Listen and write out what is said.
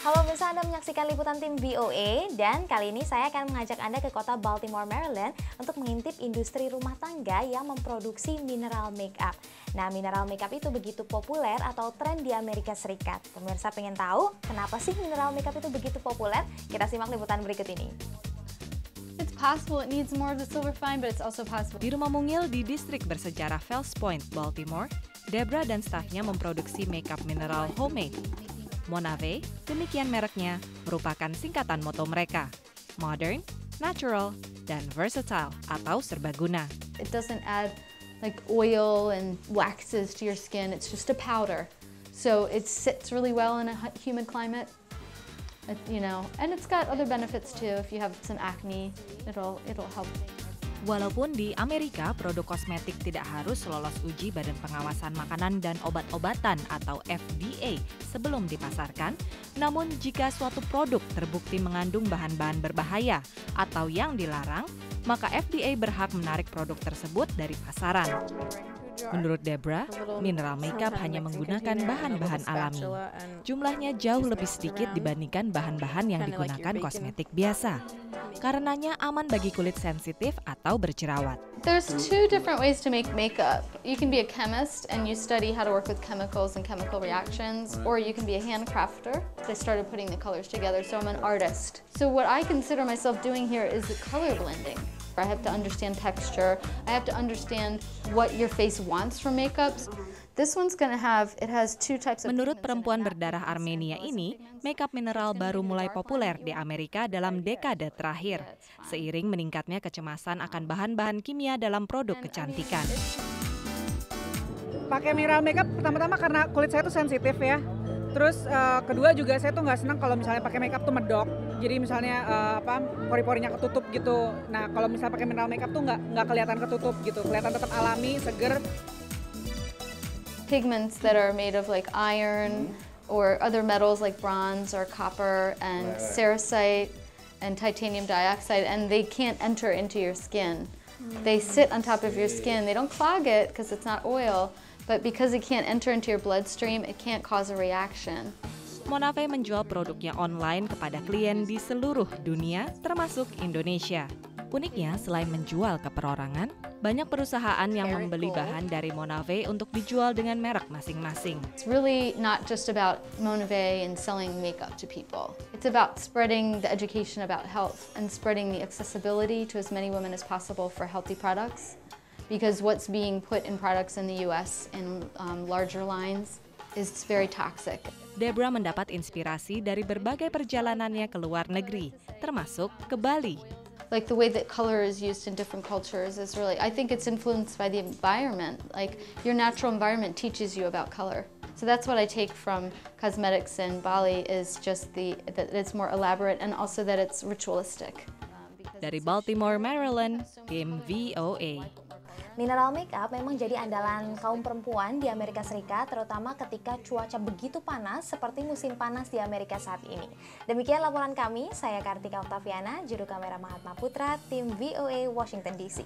Halo pemirsa, Anda menyaksikan liputan tim VOA dan kali ini saya akan mengajak Anda ke kota Baltimore, Maryland untuk mengintip industri rumah tangga yang memproduksi mineral makeup. Nah, mineral makeup itu begitu populer atau tren di Amerika Serikat. Pemirsa pengen tahu kenapa sih mineral makeup itu begitu populer? Kita simak liputan berikut ini. It's possible it needs more of the silver fine, but it's also possible. Di rumah mungil di distrik bersejarah Fells Point, Baltimore, Debra dan stafnya memproduksi makeup mineral homemade. Monave, demikian mereknya, merupakan singkatan moto mereka. Modern, natural, dan versatile atau serbaguna. It doesn't add like oil and waxes to your skin. It's just a powder. So it sits really well in a humid climate. And it's got other benefits too. If you have some acne, it'll help. Walaupun di Amerika produk kosmetik tidak harus lolos uji Badan Pengawasan Makanan dan Obat-obatan atau FDA sebelum dipasarkan, namun jika suatu produk terbukti mengandung bahan-bahan berbahaya atau yang dilarang, maka FDA berhak menarik produk tersebut dari pasaran. Menurut Debra, mineral makeup hanya menggunakan bahan-bahan alami. Jumlahnya jauh lebih sedikit dibandingkan bahan-bahan yang digunakan kosmetik biasa. Karenanya aman bagi kulit sensitif atau berjerawat. There's two different ways to make makeup. You can be a chemist and you study how to work with chemicals and chemical reactions, or you can be a handcrafter. I started putting the colors together, so I'm an artist. So what I consider myself doing here is the color blending. I have to understand texture. I have to understand what your face wants from makeups. This one's gonna have, it has two types of. Menurut perempuan berdarah Armenia ini, makeup mineral baru mulai populer di Amerika dalam dekade terakhir, seiring meningkatnya kecemasan akan bahan-bahan kimia dalam produk kecantikan. Pakai mineral makeup pertama-tama karena kulit saya tuh sensitif ya. Terus kedua juga saya tuh nggak senang kalau misalnya pakai makeup tuh medok. Jadi misalnya pori-porinya ketutup gitu. Nah kalau misalnya pakai mineral makeup tuh nggak kelihatan ketutup gitu, kelihatan tetap alami, seger. Pigments that are made of like iron or other metals like bronze or copper and cerussite and titanium dioxide, and they can't enter into your skin. They sit on top of your skin. They don't clog it because it's not oil. But because it can't enter into your bloodstream, it can't cause a reaction. Monave menjual produknya online kepada klien di seluruh dunia, termasuk Indonesia. Uniknya, selain menjual ke perorangan, banyak perusahaan yang membeli bahan dari Monave untuk dijual dengan merek masing-masing. It's really not just about Monave and selling makeup to people. It's about spreading the education about health and spreading the accessibility to as many women as possible for healthy products. Because what's being put in products in the US in larger lines is very toxic. Debra mendapat inspirasi dari berbagai perjalanannya ke luar negeri, termasuk ke Bali. Like the way that color is used in different cultures is really, I think it's influenced by the environment. Like your natural environment teaches you about color. So that's what I take from cosmetics in Bali is just that it's more elaborate and also that it's ritualistic. Dari Baltimore, Maryland, tim VOA. Mineral makeup memang jadi andalan kaum perempuan di Amerika Serikat, terutama ketika cuaca begitu panas seperti musim panas di Amerika saat ini. Demikian laporan kami, saya Kartika Oktaviana, juru kamera Mahatma Putra, tim VOA Washington DC.